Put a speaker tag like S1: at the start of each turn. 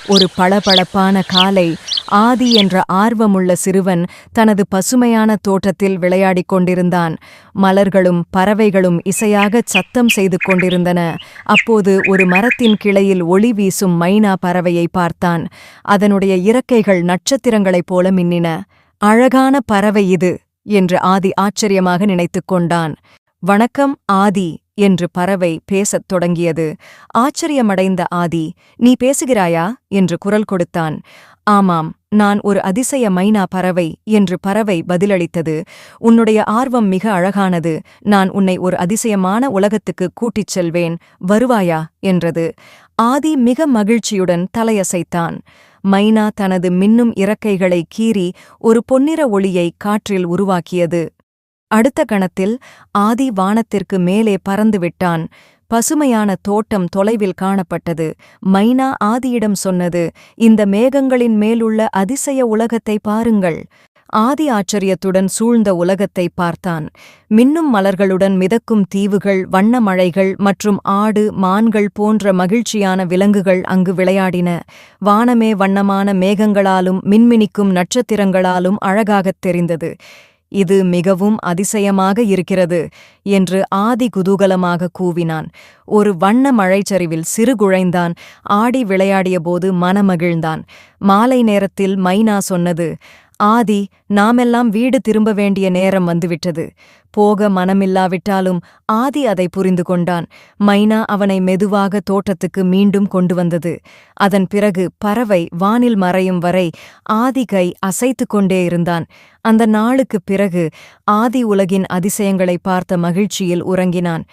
S1: ஒரு பளபளப்பான காலை ஆதி என்ற ஆர்வமுள்ள சிறுவன் தனது பசுமையான தோட்டத்தில் விளையாடிக் கொண்டிருந்தான். மலர்களும் பறவைகளும் இசையாகச் சத்தம் செய்து கொண்டிருந்தன. அப்போது ஒரு மரத்தின் கிளையில் ஒளி வீசும் மைனா பறவையை பார்த்தான். அதனுடைய இறக்கைகள் நட்சத்திரங்களைப் போல மின்னின. அழகான பறவை இது என்று ஆதி ஆச்சரியமாக நினைத்துக் கொண்டான். வணக்கம் ஆதி என்று பறவை பேசத் தொடங்கியது. ஆச்சரியமடைந்த ஆதி, நீ பேசுகிறாயா என்று குரல் கொடுத்தான். ஆமாம், நான் ஒரு அதிசய மைனா பறவை என்று பறவை பதிலளித்தது. உன்னுடைய ஆர்வம் மிக அழகானது. நான் உன்னை ஒரு அதிசயமான உலகத்துக்கு கூட்டிச் செல்வேன், வருவாயா என்றது. ஆதி மிக மகிழ்ச்சியுடன் தலையசைத்தான். மைனா தனது மின்னும் இறக்கைகளை கீறி ஒரு பொன்னிற ஒளியை காற்றில் உருவாக்கியது. அடுத்த கணத்தில் ஆதி வானத்திற்கு மேலே பறந்துவிட்டான். பசுமையான தோட்டம் தொலைவில் காணப்பட்டது. மைனா ஆதியிடம் சொன்னது, இந்த மேகங்களின் மேலுள்ள அதிசய உலகத்தை பாருங்கள். ஆதி ஆச்சரியத்துடன் சூழ்ந்த உலகத்தை பார்த்தான். மின்னும் மலர்களுடன் மிதக்கும் தீவுகள், வண்ண மழைகள் மற்றும் ஆடு, மான்கள் போன்ற மகிழ்ச்சியான விலங்குகள் அங்கு விளையாடின. வானமே வண்ணமான மேகங்களாலும் மின்மினிக்கும் நட்சத்திரங்களாலும் அழகாகத் தெரிந்தது. இது மிகவும் அதிசயமாக இருக்கிறது என்று ஆதி குதூகலமாக கூவினான். ஒரு வண்ண மழைச்சரிவில் சிறு குழைந்தான் ஆடி விளையாடியபோது மனமகிழ்ந்தான். மாலை நேரத்தில் மைனா சொன்னது, ஆதி, நாமெல்லாம் வீடு திரும்ப வேண்டிய நேரம் வந்துவிட்டது. போக மனமில்லாவிட்டாலும் ஆதி அதை புரிந்து கொண்டான். மைனா அவனை மெதுவாக தோட்டத்துக்கு மீண்டும் கொண்டு வந்தது. அதன் பிறகு பறவை வானில் மறையும் வரை ஆதி கை அசைத்து கொண்டே இருந்தான். அந்த நாளுக்குப் பிறகு ஆதி உலகின் அதிசயங்களை பார்த்த மகிழ்ச்சியில் உறங்கினான்.